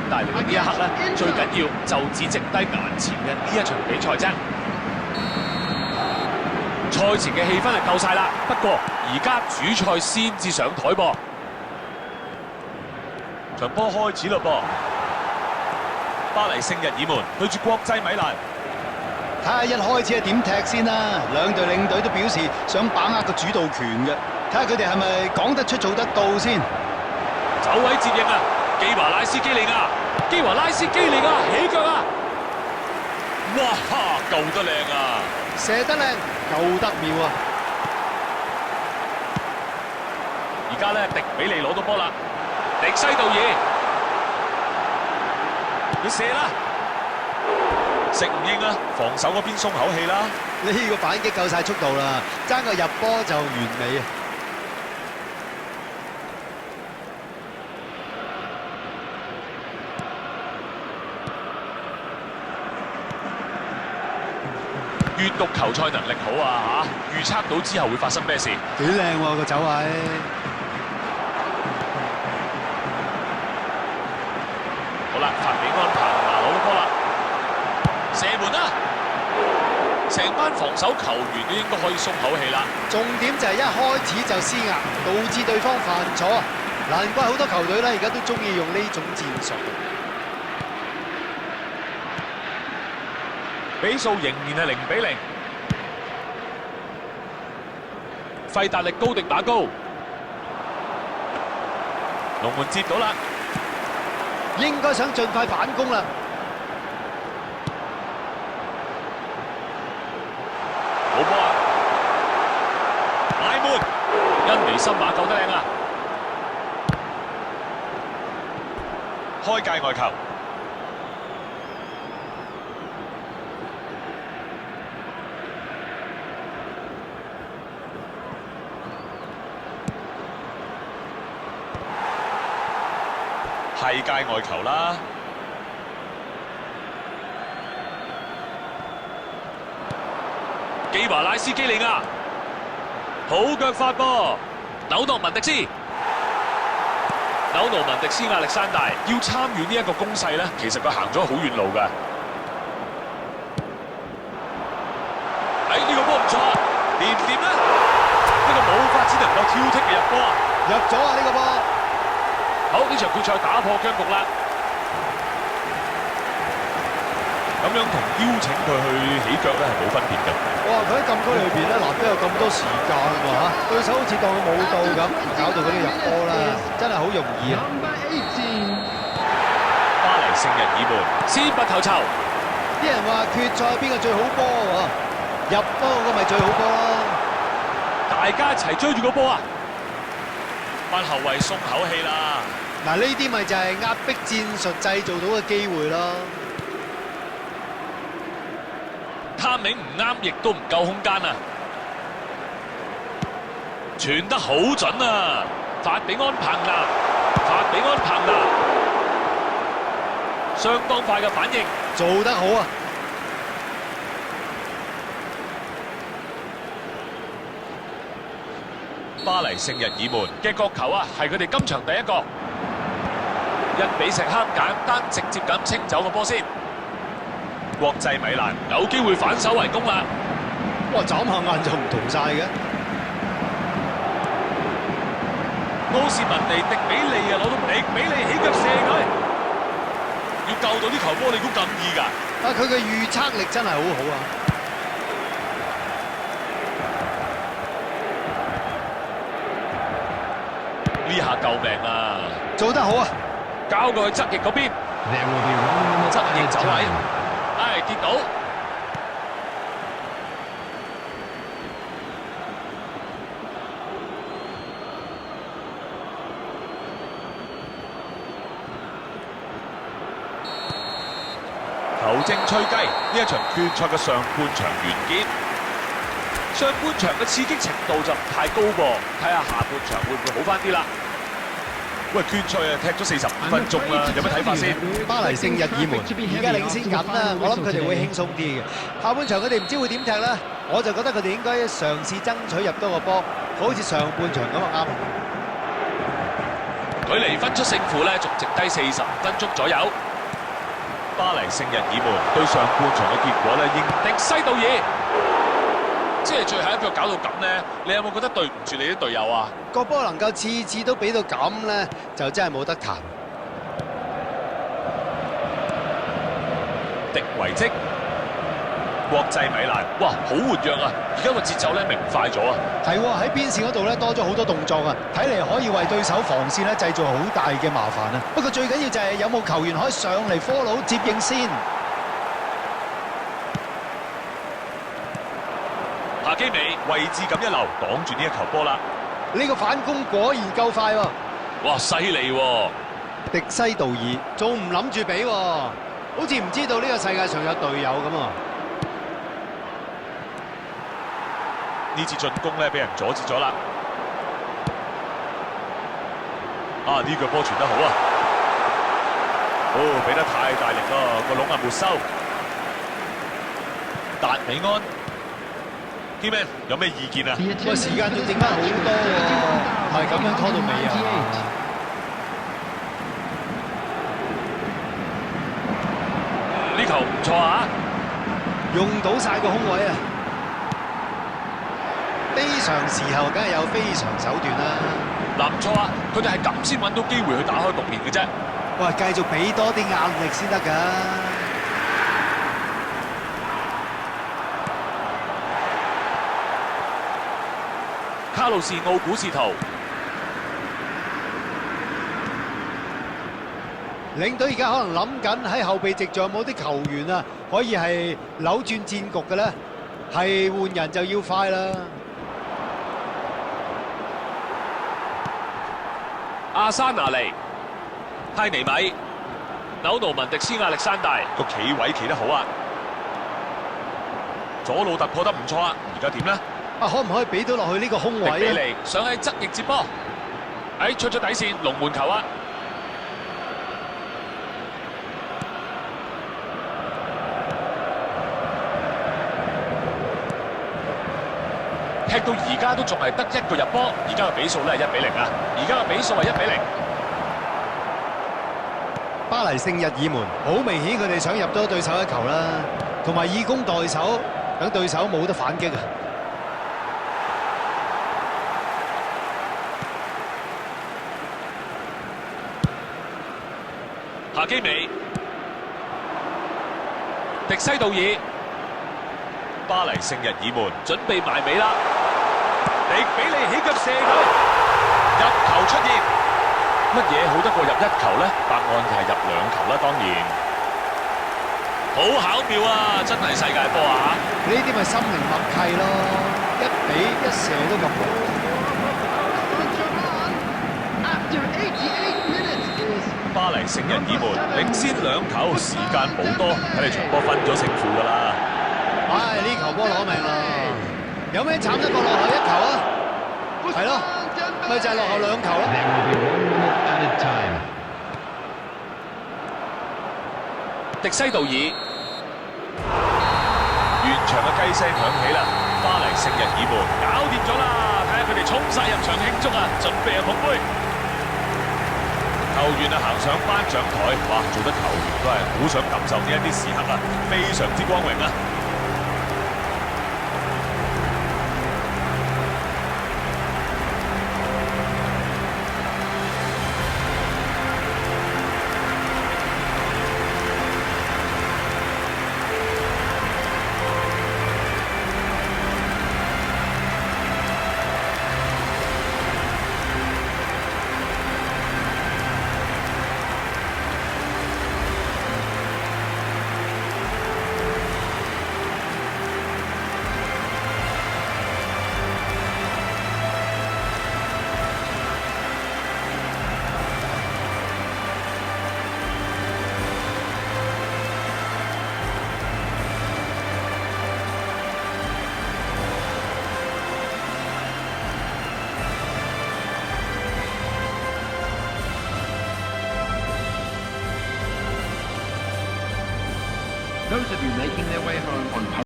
但係嚟到呢一刻咧，最緊要就只剩低眼前嘅呢一場比賽啫。賽前嘅氣氛係夠晒啦，不過而家主賽先至上台噃。場波開始嘞噃，巴黎聖日耳門對住國際米蘭。睇下一開始係點踢先啦，兩隊領隊都表示想把握個主導權嘅，睇下佢哋係咪講得出做得到先。走位接應啊，基華拉斯基利亞，基華拉斯基利亞起腳啊！哇哈，救得靚啊！射得靚，救得妙啊！而家咧，迪比利攞到波啦，迪西道爾，佢射啦，食唔應啊！防守嗰邊鬆口氣啦。呢個反擊夠晒速度啦，爭個入波就完美啊！閱讀球賽能力好啊嚇，預測到之後會發生咩事。幾靚喎個走位！好啦，法比安彭拿攞到波啦，射門啦！成班防守球員都應該可以鬆口氣啦。重點就係一開始就施壓，導致對方犯錯，難怪好多球隊咧而家都中意用呢種戰術。比數仍然係0-0。費達力高迪打高，龍門接到啦，應該想盡快反攻啦。好波啊！埋門，恩尼森馬救得靚啊！開界外球。係界外球啦！基華拉斯基利亞，好腳發波，紐諾文迪斯，紐諾文迪斯亞歷山大要參與呢一個攻勢咧，其實佢行咗好遠路㗎。呢個波唔錯，掂唔掂咧？呢個冇法只能夠挑剔嘅入波啊！入咗啊！呢個波。好，呢場決賽打破僵局啦！咁樣同邀請佢去起腳咧係冇分別嘅。哇！佢喺禁區裏邊咧，難得有咁多時間喎嚇，對手好似當佢冇到咁，搞到佢啲入波啦，真係好容易啊！巴黎聖日耳門先拔頭籌，啲人話決賽邊個最好波喎？入波嗰個咪最好波咯！大家一齊追住個波啊！班後衞鬆口氣啦！嗱，呢啲咪就係壓迫戰術製造到嘅機會咯。貪影唔啱，亦都唔夠空間啊！傳得好準啊！法比安彭拿，相當快嘅反應，做得好啊！巴黎聖日耳門嘅角球啊，係佢哋今場第一個，1比石克簡單直接咁清走個波先。國際米蘭有機會反手為攻啦！哇，眨下眼就唔同晒嘅。奧斯文尼迪比利啊，攞到迪比利起腳射佢，要救到啲球波，你估咁易㗎？啊，佢嘅預測力真係好好啊！呢下救命啊！做得好啊！交過去側翼嗰邊，側翼走位，跌到。球證吹雞，呢一場決賽嘅上半場完結。上半場嘅刺激程度就唔太高噃，睇下下半場會唔會好翻啲啦。喂，決賽啊，踢咗45分鐘啦，有咩睇法先？巴黎聖日耳門而家領先緊啦，我諗佢哋會輕鬆啲嘅。下半場佢哋唔知會點踢啦，我就覺得佢哋應該嘗試爭取入多個波，好似上半場咁啊啱。距離分出勝負咧，仲剩低40分鐘左右。巴黎聖日耳門對上半場嘅結果咧，應迪西道爾，即係最後一腳搞到咁咧，你有冇覺得對唔住你啲隊友啊？個波能夠次次都俾到咁咧，就真係冇得彈。迪維積，國際米蘭，哇，好活躍啊！而家個節奏咧明快咗啊！係喎，喺邊線嗰度咧多咗好多動作啊，睇嚟可以為對手防線咧製造好大嘅麻煩啊。不過最緊要就係有冇球員可以上嚟科魯接應先。夏基美位置咁一流，擋住呢一球波啦。呢個反攻果然夠快喎！哇，犀利喎！迪西道爾仲唔諗住俾喎，好似唔知道呢個世界上有隊友咁啊！呢次進攻咧俾人阻止咗啦。啊，呢腳波傳得好啊！哦，俾得太大力咯，個籠啊沒收。達美安 ，Kman 有咩意見啊？個時間仲剩翻好多喎，係咁樣拖到尾啊！呢球唔錯啊！用到晒個空位啊！非常時候梗係有非常手段啦。嗱，唔錯啊，佢哋係咁先揾到機會去打開局面嘅啫。喂，繼續俾多啲壓力先得㗎。卡路士奧古士圖，領隊而家可能諗緊喺後備席仲有冇啲球員啊，可以係扭轉戰局嘅咧？係換人就要快啦。阿山拿尼、泰尼米、紐奴文迪斯亞歷山大個企位企得好啊！左路突破得唔錯啊！而家點咧？啊，可唔可以俾到落去呢個空迪比位啊？尼想喺側翼接波，出咗底線，龍門球啊！踢到而家都仲係得一個入波，而家嘅比數咧係1-0啊！而家嘅比數係1-0。巴黎聖日耳門好明顯，佢哋想入多對手一球啦，同埋以攻代守，等對手冇得反擊啊！夏基美、迪西道爾，巴黎聖日耳門準備埋尾啦！迪比利起腳射球，入球出現。乜嘢好得過入1球呢？答案就係入2球啦，當然。好巧妙啊！真係世界波啊！呢啲咪心靈默契咯，一比一射都入波。巴黎聖日耳門領先2球，時間冇多，睇嚟場波分咗勝負㗎啦。唉，呢球波攞命啦！有咩慘得過落後1球啊？係咯，咪就係落後2球咯。迪西道爾，完場嘅雞聲響起啦！巴黎聖日耳門搞掂咗啦！睇下佢哋衝晒入場慶祝啊！準備捧杯。球員啊行上頒獎台，哇！做得球員都係好想感受呢一啲時刻啊，非常之光榮啊！Those of you making their way home on